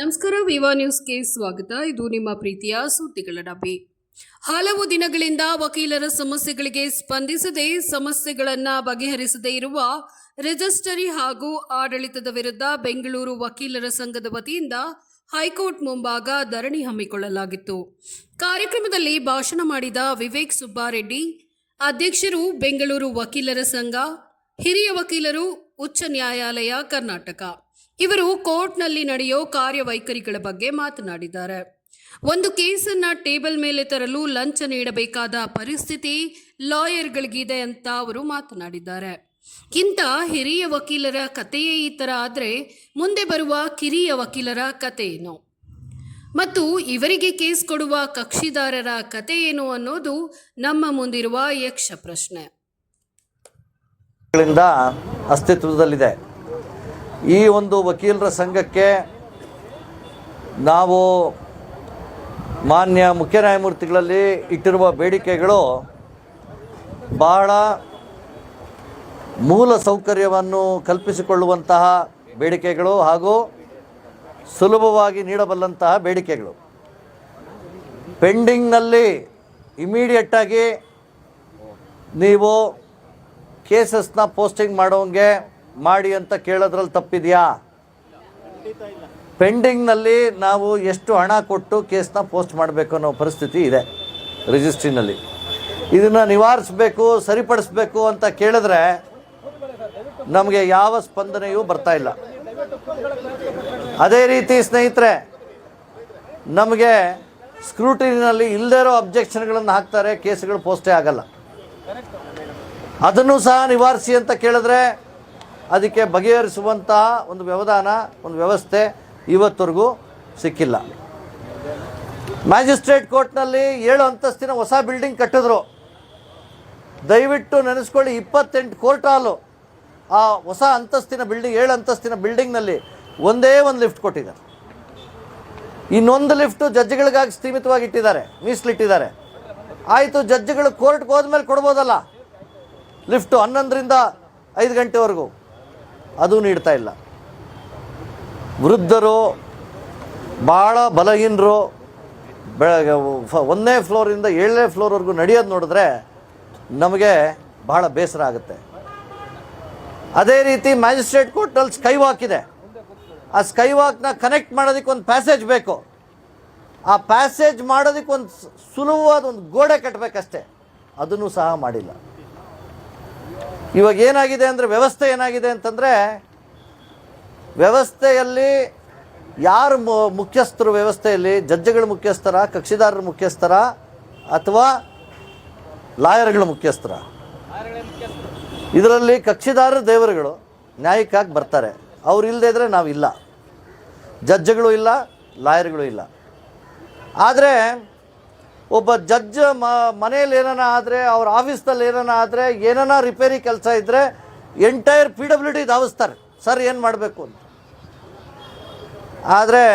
ನಮಸ್ಕಾರ, ವಿವಾ ನ್ಯೂಸ್ಗೆ ಸ್ವಾಗತ. ಇದು ನಿಮ್ಮ ಪ್ರೀತಿಯ ಸುದ್ದಿಗಳ ಡಬ್ಬಿ. ಹಲವು ದಿನಗಳಿಂದ ವಕೀಲರ ಸಮಸ್ಯೆಗಳಿಗೆ ಸ್ಪಂದಿಸದೆ ಸಮಸ್ಯೆಗಳನ್ನು ಬಗೆಹರಿಸದೇ ಇರುವ ರಿಜಿಸ್ಟ್ರಿ ಹಾಗೂ ಆಡಳಿತದ ವಿರುದ್ಧ ಬೆಂಗಳೂರು ವಕೀಲರ ಸಂಘದ ವತಿಯಿಂದ ಹೈಕೋರ್ಟ್ ಮುಂಭಾಗ ಧರಣಿ ಹಮ್ಮಿಕೊಳ್ಳಲಾಗಿತ್ತು. ಕಾರ್ಯಕ್ರಮದಲ್ಲಿ ಭಾಷಣ ಮಾಡಿದ ವಿವೇಕ್ ಸುಬ್ಬಾರೆಡ್ಡಿ, ಅಧ್ಯಕ್ಷರು ಬೆಂಗಳೂರು ವಕೀಲರ ಸಂಘ, ಹಿರಿಯ ವಕೀಲರು, ಉಚ್ಚ ನ್ಯಾಯಾಲಯ ಕರ್ನಾಟಕ, ಇವರು ಕೋರ್ಟ್ನಲ್ಲಿ ನಡೆಯೋ ಕಾರ್ಯವೈಖರಿಗಳ ಬಗ್ಗೆ ಮಾತನಾಡಿದ್ದಾರೆ. ಒಂದು ಕೇಸನ್ನ ಟೇಬಲ್ ಮೇಲೆ ತರಲು ಲಂಚ ನೀಡಬೇಕಾದ ಪರಿಸ್ಥಿತಿ ಲಾಯರ್ಗಳಿಗಿದೆ ಅಂತ ಅವರು ಮಾತನಾಡಿದ್ದಾರೆ. ಇಂಥ ಹಿರಿಯ ವಕೀಲರ ಕಥೆಯೇ ಈ ಥರ ಆದರೆ ಮುಂದೆ ಬರುವ ಕಿರಿಯ ವಕೀಲರ ಕತೆ ಏನು ಮತ್ತು ಇವರಿಗೆ ಕೇಸ್ ಕೊಡುವ ಕಕ್ಷಿದಾರರ ಕತೆ ಏನು ಅನ್ನೋದು ನಮ್ಮ ಮುಂದಿರುವ ಯಕ್ಷ ಪ್ರಶ್ನೆ. ಅಸ್ತಿತ್ವದಲ್ಲಿದೆ. ಈ ಒಂದು ವಕೀಲರ ಸಂಘಕ್ಕೆ ನಾವು ಮಾನ್ಯ ಮುಖ್ಯ ನ್ಯಾಯಮೂರ್ತಿಗಳಲ್ಲಿ ಇಟ್ಟಿರುವ ಬೇಡಿಕೆಗಳು ಬಹಳ ಮೂಲ ಸೌಕರ್ಯವನ್ನು ಕಲ್ಪಿಸಿಕೊಳ್ಳುವಂತಹ ಬೇಡಿಕೆಗಳು ಹಾಗೂ ಸುಲಭವಾಗಿ ನೀಡಬಲ್ಲಂತಹ ಬೇಡಿಕೆಗಳು. ಪೆಂಡಿಂಗ್ನಲ್ಲಿ ಇಮಿಡಿಯೇಟಾಗಿ ನೀವು ಕೇಸಸ್ನ ಪೋಸ್ಟಿಂಗ್ ಮಾಡೋಂಗೆ ಮಾಡಿ ಅಂತ ಕೇಳೋದ್ರಲ್ಲಿ ತಪ್ಪಿದೆಯಾ? ಪೆಂಡಿಂಗ್ನಲ್ಲಿ ನಾವು ಎಷ್ಟು ಹಣ ಕೊಟ್ಟು ಕೇಸ್ನ ಪೋಸ್ಟ್ ಮಾಡಬೇಕು ಅನ್ನೋ ಪರಿಸ್ಥಿತಿ ಇದೆ ರಿಜಿಸ್ಟ್ರಿನಲ್ಲಿ. ಇದನ್ನು ನಿವಾರಿಸಬೇಕು, ಸರಿಪಡಿಸಬೇಕು ಅಂತ ಕೇಳಿದ್ರೆ ನಮಗೆ ಯಾವ ಸ್ಪಂದನೆಯೂ ಬರ್ತಾ ಇಲ್ಲ. ಅದೇ ರೀತಿ ಸ್ನೇಹಿತರೆ, ನಮಗೆ ಸ್ಕ್ರೂಟಿನಿನಲ್ಲಿ ಇಲ್ಲದೇ ಇರೋ ಅಬ್ಜೆಕ್ಷನ್ಗಳನ್ನು ಹಾಕ್ತಾರೆ, ಕೇಸ್ಗಳು ಪೋಸ್ಟೇ ಆಗಲ್ಲ. ಅದನ್ನು ಸಹ ನಿವಾರಿಸಿ ಅಂತ ಕೇಳಿದ್ರೆ ಅದಕ್ಕೆ ಬಗೆಹರಿಸುವಂತಹ ಒಂದು ವ್ಯವಧಾನ, ಒಂದು ವ್ಯವಸ್ಥೆ ಇವತ್ತವರೆಗೂ ಸಿಕ್ಕಿಲ್ಲ. ಮ್ಯಾಜಿಸ್ಟ್ರೇಟ್ ಕೋರ್ಟ್ನಲ್ಲಿ 7 ಅಂತಸ್ತಿನ ಹೊಸ ಬಿಲ್ಡಿಂಗ್ ಕಟ್ಟಿದ್ರು. ದಯವಿಟ್ಟು ನೆನೆಸ್ಕೊಳ್ಳಿ, 28 ಕೋರ್ಟ್ ಹಾಲು ಆ ಹೊಸ ಅಂತಸ್ತಿನ ಬಿಲ್ಡಿಂಗ್, 7 ಅಂತಸ್ತಿನ ಬಿಲ್ಡಿಂಗ್ನಲ್ಲಿ ಒಂದೇ ಒಂದು ಲಿಫ್ಟ್ ಕೊಟ್ಟಿದ್ದಾರೆ. ಇನ್ನೊಂದು ಲಿಫ್ಟು ಜಡ್ಜ್ಗಳಿಗಾಗಿ ಸೀಮಿತವಾಗಿ ಇಟ್ಟಿದ್ದಾರೆ, ಮೀಸಲಿಟ್ಟಿದ್ದಾರೆ. ಆಯಿತು, ಜಡ್ಜ್ಗಳು ಕೋರ್ಟ್ಗೆ ಹೋದ್ಮೇಲೆ ಕೊಡ್ಬೋದಲ್ಲ ಲಿಫ್ಟು 11ರಿಂದ 5 ಗಂಟೆವರೆಗೂ, ಅದು ನೀಡ್ತಾ ಇಲ್ಲ. ವೃದ್ಧರು, ಭಾಳ ಬಲಹೀನರು ಒಂದನೇ ಫ್ಲೋರಿಂದ 7ನೇ ಫ್ಲೋರ್ವರೆಗೂ ನಡೆಯೋದು ನೋಡಿದ್ರೆ ನಮಗೆ ಬಹಳ ಬೇಸರ ಆಗುತ್ತೆ. ಅದೇ ರೀತಿ ಮ್ಯಾಜಿಸ್ಟ್ರೇಟ್ ಕೋರ್ಟ್ನಲ್ಲಿ ಸ್ಕೈ ವಾಕ್ ಇದೆ. ಆ ಸ್ಕೈ ವಾಕ್ನ ಕನೆಕ್ಟ್ ಮಾಡೋದಕ್ಕೆ ಒಂದು ಪ್ಯಾಸೇಜ್ ಬೇಕು. ಆ ಪ್ಯಾಸೇಜ್ ಮಾಡೋದಕ್ಕೆ ಒಂದು ಸುಲಭವಾದ ಒಂದು ಗೋಡೆ ಕಟ್ಟಬೇಕಷ್ಟೇ, ಅದನ್ನು ಸಹ ಮಾಡಿಲ್ಲ. ಇವಾಗ ಏನಾಗಿದೆ ಅಂದರೆ, ವ್ಯವಸ್ಥೆ ಏನಾಗಿದೆ ಅಂತಂದರೆ, ವ್ಯವಸ್ಥೆಯಲ್ಲಿ ಯಾರು ಮುಖ್ಯಸ್ಥರು, ವ್ಯವಸ್ಥೆಯಲ್ಲಿ ಜಡ್ಜ್ಗಳ ಮುಖ್ಯಸ್ಥರ, ಕಕ್ಷಿದಾರರ ಮುಖ್ಯಸ್ಥರ ಅಥವಾ ಲಾಯರ್ಗಳ ಮುಖ್ಯಸ್ಥರ? ಇದರಲ್ಲಿ ಕಕ್ಷಿದಾರರ ದೇವರುಗಳು ನ್ಯಾಯಕ್ಕಾಗಿ ಬರ್ತಾರೆ. ಅವ್ರು ಇಲ್ಲದೇ ಇದ್ದರೆ ನಾವಿಲ್ಲ, ಜಡ್ಜ್ಗಳು ಇಲ್ಲ, ಲಾಯರ್ಗಳು ಇಲ್ಲ. ಆದರೆ ಒಬ್ಬ ಜಡ್ಜ್ ಮನೆಯಲ್ಲಿ ಏನಾನ ಆದರೆ, ಅವ್ರ ಆಫೀಸ್ನಲ್ಲಿ ಏನಾನ ಆದರೆ, ಏನಾನ ರಿಪೇರಿ ಕೆಲಸ ಇದ್ದರೆ ಎಂಟೈರ್ PWD ಧಾವಿಸ್ತಾರೆ, ಸರ್ ಏನು ಮಾಡಬೇಕು ಅಂತ. ಆದರೆ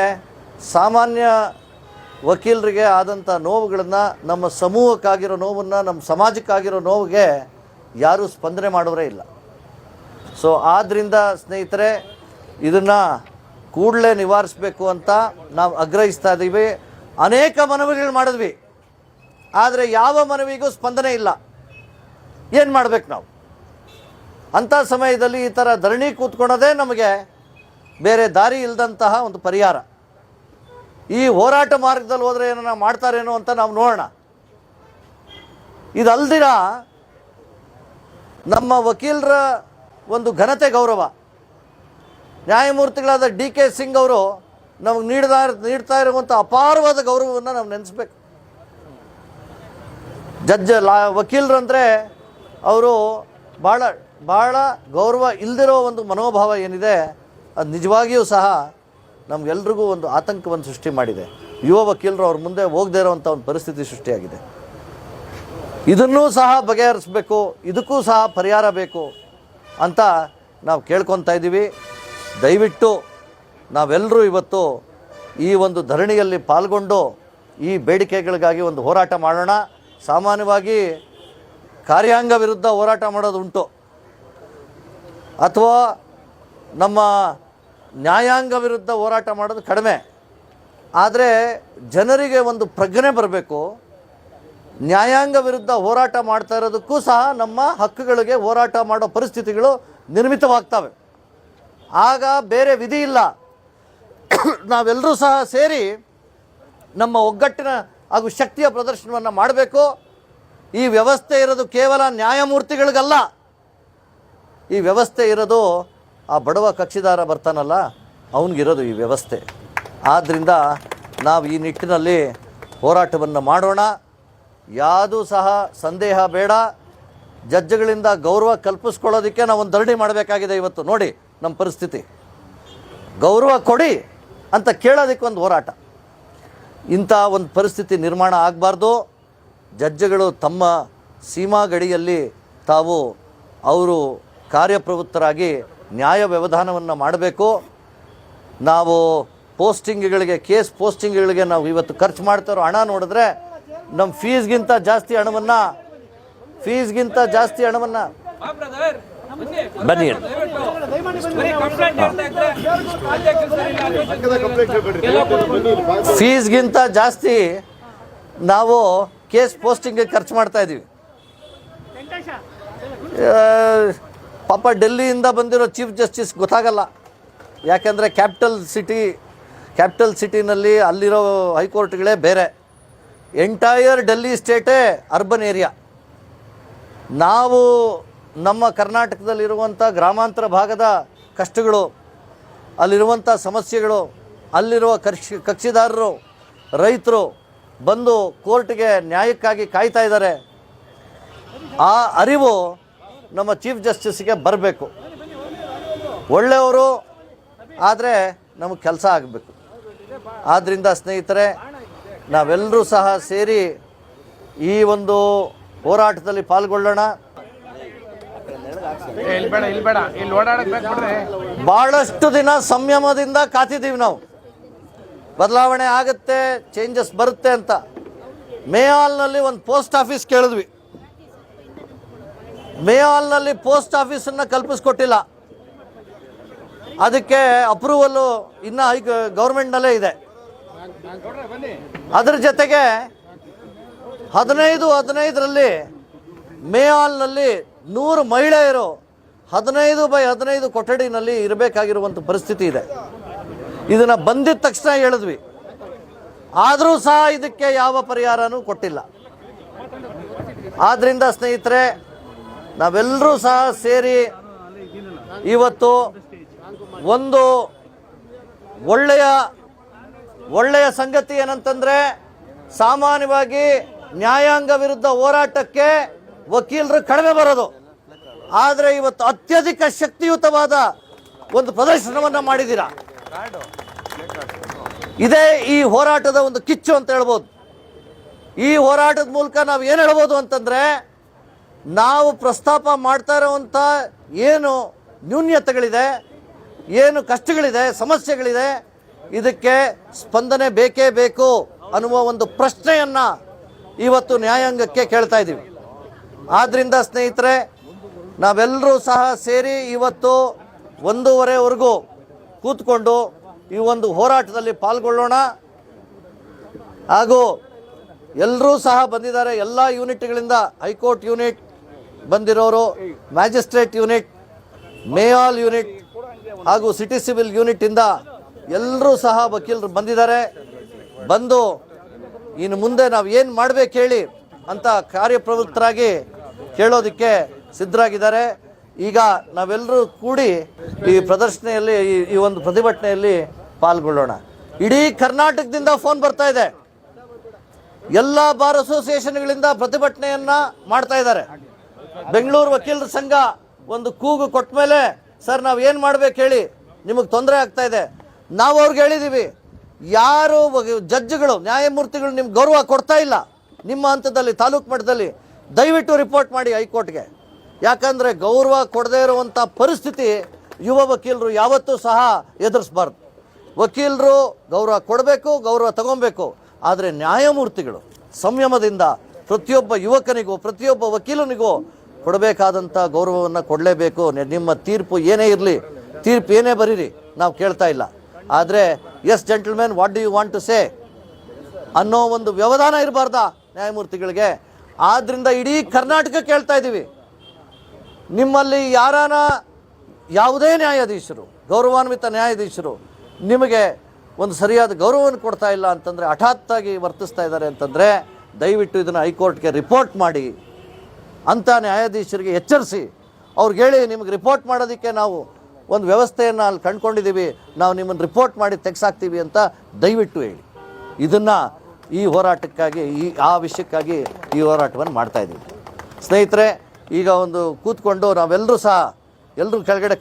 ಸಾಮಾನ್ಯ ವಕೀಲರಿಗೆ ಆದಂಥ ನೋವುಗಳನ್ನು, ನಮ್ಮ ಸಮೂಹಕ್ಕಾಗಿರೋ ನೋವನ್ನು, ನಮ್ಮ ಸಮಾಜಕ್ಕಾಗಿರೋ ನೋವಿಗೆ ಯಾರೂ ಸ್ಪಂದನೆ ಮಾಡೋರೇ ಇಲ್ಲ. ಸೊ ಆದ್ದರಿಂದ ಸ್ನೇಹಿತರೆ, ಇದನ್ನು ಕೂಡಲೇ ನಿವಾರಿಸಬೇಕು ಅಂತ ನಾವು ಆಗ್ರಹಿಸ್ತಾ ಇದ್ದೀವಿ. ಅನೇಕ ಮನವಿಗಳು ಮಾಡಿದ್ವಿ, ಆದರೆ ಯಾವ ಮನವಿಗೂ ಸ್ಪಂದನೆ ಇಲ್ಲ. ಏನು ಮಾಡಬೇಕು ನಾವು? ಅಂಥ ಸಮಯದಲ್ಲಿ ಈ ಥರ ಧರಣಿ ಕೂತ್ಕೊಳ್ಳೋದೇ ನಮಗೆ ಬೇರೆ ದಾರಿ ಇಲ್ಲದಂತಹ ಒಂದು ಪರಿಹಾರ. ಈ ಹೋರಾಟ ಮಾರ್ಗದಲ್ಲಿ ಹೋದರೆ ಏನೋ ಮಾಡ್ತಾರೇನೋ ಅಂತ ನಾವು ನೋಡೋಣ. ಇದಲ್ದಿರ ನಮ್ಮ ವಕೀಲರ ಒಂದು ಘನತೆ, ಗೌರವ, ನ್ಯಾಯಮೂರ್ತಿಗಳಾದ DK ಸಿಂಗ್ ಅವರು ನಮಗೆ ನೀಡ್ತಾ ಇರುವಂಥ ಅಪಾರವಾದ ಗೌರವವನ್ನು ನಾವು ನೆನೆಸ್ಬೇಕು. ವಕೀಲರಂದರೆ ಅವರು ಭಾಳ ಗೌರವ ಇಲ್ಲದಿರೋ ಒಂದು ಮನೋಭಾವ ಏನಿದೆ, ಅದು ನಿಜವಾಗಿಯೂ ಸಹ ನಮಗೆಲ್ರಿಗೂ ಒಂದು ಆತಂಕವನ್ನು ಸೃಷ್ಟಿ ಮಾಡಿದೆ. ಯುವ ವಕೀಲರು ಅವ್ರ ಮುಂದೆ ಹೋಗದೇ ಇರೋವಂಥ ಒಂದು ಪರಿಸ್ಥಿತಿ ಸೃಷ್ಟಿಯಾಗಿದೆ. ಇದನ್ನೂ ಸಹ ಬಗೆಹರಿಸಬೇಕು, ಇದಕ್ಕೂ ಸಹ ಪರಿಹಾರ ಬೇಕು ಅಂತ ನಾವು ಕೇಳ್ಕೊತಾ ಇದ್ದೀವಿ. ದಯವಿಟ್ಟು ನಾವೆಲ್ಲರೂ ಇವತ್ತು ಈ ಒಂದು ಧರಣಿಯಲ್ಲಿ ಪಾಲ್ಗೊಂಡು ಈ ಬೇಡಿಕೆಗಳಿಗಾಗಿ ಒಂದು ಹೋರಾಟ ಮಾಡೋಣ. ಸಾಮಾನ್ಯವಾಗಿ ಕಾರ್ಯಾಂಗ ವಿರುದ್ಧ ಹೋರಾಟ ಮಾಡೋದು ಉಂಟು, ಅಥವಾ ನಮ್ಮ ನ್ಯಾಯಾಂಗ ವಿರುದ್ಧ ಹೋರಾಟ ಮಾಡೋದು ಕಡಿಮೆ. ಆದರೆ ಜನರಿಗೆ ಒಂದು ಪ್ರಜ್ಞೆ ಬರಬೇಕು. ನ್ಯಾಯಾಂಗ ವಿರುದ್ಧ ಹೋರಾಟ ಮಾಡ್ತಾ ಇರೋದಕ್ಕೂ ಸಹ ನಮ್ಮ ಹಕ್ಕುಗಳಿಗೆ ಹೋರಾಟ ಮಾಡೋ ಪರಿಸ್ಥಿತಿಗಳು ನಿರ್ಮಿತವಾಗ್ತವೆ. ಆಗ ಬೇರೆ ವಿಧಿ ಇಲ್ಲ. ನಾವೆಲ್ಲರೂ ಸಹ ಸೇರಿ ನಮ್ಮ ಒಗ್ಗಟ್ಟಿನ ಹಾಗೂ ಶಕ್ತಿಯ ಪ್ರದರ್ಶನವನ್ನು ಮಾಡಬೇಕು. ಈ ವ್ಯವಸ್ಥೆ ಇರೋದು ಕೇವಲ ನ್ಯಾಯಮೂರ್ತಿಗಳಿಗಲ್ಲ, ಈ ವ್ಯವಸ್ಥೆ ಇರೋದು ಆ ಬಡವ ಕಕ್ಷಿದಾರ ಬರ್ತಾನಲ್ಲ ಅವನಿಗಿರೋದು ಈ ವ್ಯವಸ್ಥೆ. ಆದ್ದರಿಂದ ನಾವು ಈ ನಿಟ್ಟಿನಲ್ಲಿ ಹೋರಾಟವನ್ನು ಮಾಡೋಣ. ಯಾವುದೂ ಸಹ ಸಂದೇಹ ಬೇಡ. ಜಡ್ಜ್ಗಳಿಂದ ಗೌರವ ಕಲ್ಪಿಸ್ಕೊಳ್ಳೋದಕ್ಕೆ ನಾವು ಒಂದು ಧರಣಿ ಮಾಡಬೇಕಾಗಿದೆ. ಇವತ್ತು ನೋಡಿ ನಮ್ಮ ಪರಿಸ್ಥಿತಿ, ಗೌರವ ಕೊಡಿ ಅಂತ ಕೇಳೋದಕ್ಕೆ ಒಂದು ಹೋರಾಟ. ಇಂಥ ಒಂದು ಪರಿಸ್ಥಿತಿ ನಿರ್ಮಾಣ ಆಗಬಾರ್ದು. ಜಡ್ಜ್ಗಳು ತಮ್ಮ ಸೀಮಾ ಗಡಿಯಲ್ಲಿ ತಾವು ಅವರು ಕಾರ್ಯಪ್ರವೃತ್ತರಾಗಿ ನ್ಯಾಯ ವ್ಯವಧಾನವನ್ನು ಮಾಡಬೇಕು. ನಾವು ಪೋಸ್ಟಿಂಗ್ಗಳಿಗೆ, ಕೇಸ್ ಪೋಸ್ಟಿಂಗ್ಗಳಿಗೆ ನಾವು ಇವತ್ತು ಖರ್ಚು ಮಾಡ್ತಾರೋ ಹಣ ನೋಡಿದ್ರೆ ನಮ್ಮ ಫೀಸ್ಗಿಂತ ಜಾಸ್ತಿ ಹಣವನ್ನು ಬನ್ನಿ ಫೀಸ್ಗಿಂತ ಜಾಸ್ತಿ ನಾವು ಕೇಸ್ ಪೋಸ್ಟಿಂಗ್ಗೆ ಖರ್ಚು ಮಾಡ್ತಾ ಇದ್ದೀವಿ. ಪಾಪ ಡೆಲ್ಲಿಯಿಂದ ಬಂದಿರೋ ಚೀಫ್ ಜಸ್ಟಿಸ್ ಗೊತ್ತಾಗಲ್ಲ. ಯಾಕೆಂದರೆ ಕ್ಯಾಪಿಟಲ್ ಸಿಟಿನಲ್ಲಿ ಅಲ್ಲಿರೋ ಹೈಕೋರ್ಟ್ಗಳೇ ಬೇರೆ. ಎಂಟೈರ್ ಡೆಲ್ಲಿ ಸ್ಟೇಟೇ ಅರ್ಬನ್ ಏರಿಯಾ. ನಾವು ನಮ್ಮ ಕರ್ನಾಟಕದಲ್ಲಿರುವಂಥ ಗ್ರಾಮಾಂತರ ಭಾಗದ ಕಷ್ಟಗಳು, ಅಲ್ಲಿರುವಂಥ ಸಮಸ್ಯೆಗಳು, ಅಲ್ಲಿರುವ ಕಕ್ಷಿದಾರರು, ರೈತರು ಬಂದು ಕೋರ್ಟ್ಗೆ ನ್ಯಾಯಕ್ಕಾಗಿ ಕಾಯ್ತಾ ಇದ್ದಾರೆ. ಆ ಅರಿವು ನಮ್ಮ ಚೀಫ್ ಜಸ್ಟಿಸ್ಗೆ ಬರಬೇಕು. ಒಳ್ಳೆಯವರು ಆದರೆ ನಮಗೆ ಕೆಲಸ ಆಗಬೇಕು. ಆದ್ದರಿಂದ ಸ್ನೇಹಿತರೆ, ನಾವೆಲ್ಲರೂ ಸಹ ಸೇರಿ ಈ ಒಂದು ಹೋರಾಟದಲ್ಲಿ ಪಾಲ್ಗೊಳ್ಳೋಣ. ಭಾಳಷ್ಟು ದಿನ ಸಂಯಮದಿಂದ ಕಾತಿದ್ದೀವಿ ನಾವು. ಬದಲಾವಣೆ ಆಗುತ್ತೆ, ಚೇಂಜಸ್ ಬರುತ್ತೆ ಅಂತ. ಮೇ ಹಾಲ್ನಲ್ಲಿ ಒಂದು ಪೋಸ್ಟ್ ಆಫೀಸ್ ಕೇಳಿದ್ವಿ. ಮೇ ಹಾಲ್ನಲ್ಲಿ ಪೋಸ್ಟ್ ಆಫೀಸನ್ನು ಕಲ್ಪಿಸ್ಕೊಟ್ಟಿಲ್ಲ. ಅದಕ್ಕೆ ಅಪ್ರೂವಲ್ಲು ಇನ್ನೂ ಗೌರ್ಮೆಂಟ್ನಲ್ಲೇ ಇದೆ. ಅದರ ಜೊತೆಗೆ 15 ಮೇ ಹಾಲ್ನಲ್ಲಿ 100 ಮಹಿಳೆಯರು 15x15 ಕೊಠಡಿನಲ್ಲಿ ಇರಬೇಕಾಗಿರುವಂಥ ಪರಿಸ್ಥಿತಿ ಇದೆ. ಇದನ್ನು ಬಂದಿದ್ದ ತಕ್ಷಣ ಹೇಳಿದ್ವಿ. ಆದರೂ ಸಹ ಇದಕ್ಕೆ ಯಾವ ಪರಿಹಾರನೂ ಕೊಟ್ಟಿಲ್ಲ. ಆದ್ದರಿಂದ ಸ್ನೇಹಿತರೆ, ನಾವೆಲ್ಲರೂ ಸಹ ಸೇರಿ ಇವತ್ತು ಒಂದು ಒಳ್ಳೆಯ ಸಂಗತಿ ಏನಂತಂದರೆ, ಸಾಮಾನ್ಯವಾಗಿ ನ್ಯಾಯಾಂಗ ವಿರುದ್ಧ ಹೋರಾಟಕ್ಕೆ ವಕೀಲರು ಕಡಿಮೆ ಬರೋದು. ಆದರೆ ಇವತ್ತು ಅತ್ಯಧಿಕ ಶಕ್ತಿಯುತವಾದ ಒಂದು ಪ್ರದರ್ಶನವನ್ನು ಮಾಡಿದ್ದೀರಾ. ಇದೇ ಈ ಹೋರಾಟದ ಒಂದು ಕಿಚ್ಚು ಅಂತ ಹೇಳ್ಬೋದು. ಈ ಹೋರಾಟದ ಮೂಲಕ ನಾವು ಏನು ಹೇಳ್ಬೋದು ಅಂತಂದರೆ, ನಾವು ಪ್ರಸ್ತಾಪ ಮಾಡ್ತಾ ಇರೋವಂಥ ಏನು ನ್ಯೂನ್ಯತೆಗಳಿದೆ, ಏನು ಕಷ್ಟಗಳಿದೆ, ಸಮಸ್ಯೆಗಳಿದೆ, ಇದಕ್ಕೆ ಸ್ಪಂದನೆ ಬೇಕೇ ಬೇಕು ಅನ್ನುವ ಒಂದು ಪ್ರಶ್ನೆಯನ್ನು ಇವತ್ತು ನ್ಯಾಯಾಂಗಕ್ಕೆ ಕೇಳ್ತಾ ಇದ್ದೀವಿ. ಆದ್ದರಿಂದ ಸ್ನೇಹಿತರೆ, ನಾವೆಲ್ಲರೂ ಸಹ ಸೇರಿ ಇವತ್ತು 1:30ವರೆಗೂ ಕೂತ್ಕೊಂಡು ಈ ಒಂದು ಹೋರಾಟದಲ್ಲಿ ಪಾಲ್ಗೊಳ್ಳೋಣ. ಹಾಗೂ ಎಲ್ಲರೂ ಸಹ ಬಂದಿದ್ದಾರೆ. ಎಲ್ಲ ಯೂನಿಟ್ಗಳಿಂದ, ಹೈಕೋರ್ಟ್ ಯೂನಿಟ್ ಬಂದಿರೋರು, magistrate unit, Mayo Hall unit ಹಾಗೂ ಸಿಟಿ ಸಿವಿಲ್ ಯೂನಿಟ್ಟಿಂದ ಎಲ್ಲರೂ ಸಹ ವಕೀಲರು ಬಂದಿದ್ದಾರೆ. ಬಂದು ಇನ್ನು ಮುಂದೆ ನಾವು ಏನು ಮಾಡಬೇಕು ಹೇಳಿ ಅಂತ ಕಾರ್ಯಪ್ರವೃತ್ತರಾಗಿ ಕೇಳೋದಕ್ಕೆ ಸಿದ್ಧರಾಗಿದ್ದಾರೆ. ಈಗ ನಾವೆಲ್ಲರೂ ಕೂಡಿ ಈ ಪ್ರದರ್ಶನೆಯಲ್ಲಿ, ಈ ಒಂದು ಪ್ರತಿಭಟನೆಯಲ್ಲಿ ಪಾಲ್ಗೊಳ್ಳೋಣ. ಇಡೀ ಕರ್ನಾಟಕದಿಂದ ಫೋನ್ ಬರ್ತಾ ಇದೆ. ಎಲ್ಲ ಬಾರ್ ಅಸೋಸಿಯೇಷನ್ಗಳಿಂದ ಪ್ರತಿಭಟನೆಯನ್ನು ಮಾಡ್ತಾ ಇದ್ದಾರೆ. ಬೆಂಗಳೂರು ವಕೀಲರ ಸಂಘ ಒಂದು ಕೂಗು ಕೊಟ್ಟ ಮೇಲೆ, ಸರ್ ನಾವು ಏನು ಮಾಡಬೇಕು ಹೇಳಿ, ನಿಮಗೆ ತೊಂದರೆ ಆಗ್ತಾ ಇದೆ. ನಾವು ಅವ್ರಿಗೆ ಹೇಳಿದ್ದೀವಿ, ಯಾರು ಜಡ್ಜ್ಗಳು, ನ್ಯಾಯಮೂರ್ತಿಗಳು ನಿಮ್ಗೆ ಗೌರವ ಕೊಡ್ತಾ ಇಲ್ಲ ನಿಮ್ಮ ಹಂತದಲ್ಲಿ, ತಾಲೂಕು ಮಟ್ಟದಲ್ಲಿ, ದಯವಿಟ್ಟು ರಿಪೋರ್ಟ್ ಮಾಡಿ ಹೈಕೋರ್ಟ್ಗೆ. ಯಾಕಂದರೆ ಗೌರವ ಕೊಡದೇ ಇರುವಂಥ ಪರಿಸ್ಥಿತಿ ಯುವ ವಕೀಲರು ಯಾವತ್ತೂ ಸಹ ಎದುರಿಸಬಾರ್ದು. ವಕೀಲರು ಗೌರವ ಕೊಡಬೇಕು, ಗೌರವ ತಗೊಬೇಕು. ಆದರೆ ನ್ಯಾಯಮೂರ್ತಿಗಳು ಸಂಯಮದಿಂದ ಪ್ರತಿಯೊಬ್ಬ ಯುವಕನಿಗೂ, ಪ್ರತಿಯೊಬ್ಬ ವಕೀಲನಿಗೂ ಕೊಡಬೇಕಾದಂಥ ಗೌರವವನ್ನು ಕೊಡಲೇಬೇಕು. ನಿಮ್ಮ ತೀರ್ಪು ಏನೇ ಇರಲಿ, ತೀರ್ಪು ಏನೇ ಬರೀರಿ, ನಾವು ಕೇಳ್ತಾ ಇಲ್ಲ. ಆದರೆ yes gentlemen, what do you want to say ಅನ್ನೋ ಒಂದು ವ್ಯವಧಾನ ಇರಬಾರ್ದಾ ನ್ಯಾಯಮೂರ್ತಿಗಳಿಗೆ? ಆದ್ದರಿಂದ ಇಡೀ ಕರ್ನಾಟಕ ಕೇಳ್ತಾ ಇದ್ದೀವಿ, ನಿಮ್ಮಲ್ಲಿ ಯಾವುದೇ ನ್ಯಾಯಾಧೀಶರು, ಗೌರವಾನ್ವಿತ ನ್ಯಾಯಾಧೀಶರು ನಿಮಗೆ ಒಂದು ಸರಿಯಾದ ಗೌರವವನ್ನು ಕೊಡ್ತಾ ಇಲ್ಲ ಅಂತಂದರೆ, ಹಠಾತ್ತಾಗಿ ವರ್ತಿಸ್ತಾ ಇದ್ದಾರೆ ಅಂತಂದರೆ, ದಯವಿಟ್ಟು ಇದನ್ನು ಹೈಕೋರ್ಟ್ಗೆ ರಿಪೋರ್ಟ್ ಮಾಡಿ, ಅಂಥ ನ್ಯಾಯಾಧೀಶರಿಗೆ ಎಚ್ಚರಿಸಿ, ಅವ್ರಿಗೆ ಹೇಳಿ ನಿಮಗೆ ರಿಪೋರ್ಟ್ ಮಾಡೋದಕ್ಕೆ ನಾವು ಒಂದು ವ್ಯವಸ್ಥೆಯನ್ನು ಅಲ್ಲಿ ಕಂಡುಕೊಂಡಿದ್ದೀವಿ, ನಾವು ನಿಮ್ಮನ್ನು ರಿಪೋರ್ಟ್ ಮಾಡಿ ತೆಗೆಸಾಕ್ತೀವಿ ಅಂತ ದಯವಿಟ್ಟು ಹೇಳಿ. ಇದನ್ನು ಈ ಹೋರಾಟಕ್ಕಾಗಿ ಆ ವಿಷಯಕ್ಕಾಗಿ ಈ ಹೋರಾಟವನ್ನು ಮಾಡ್ತಾಯಿದ್ದೀವಿ. ಸ್ನೇಹಿತರೆ, ಈಗ ಒಂದು ಕೂತ್ಕೊಂಡು ನಾವೆಲ್ಲರೂ ಸಹ ಎಲ್ಲರೂ ಕೆಳಗಡೆ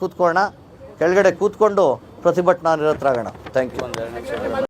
ಕೂತ್ಕೊಂಡು ಪ್ರತಿಭಟನಾ ನಿರತರಾಗೋಣ. Thank you.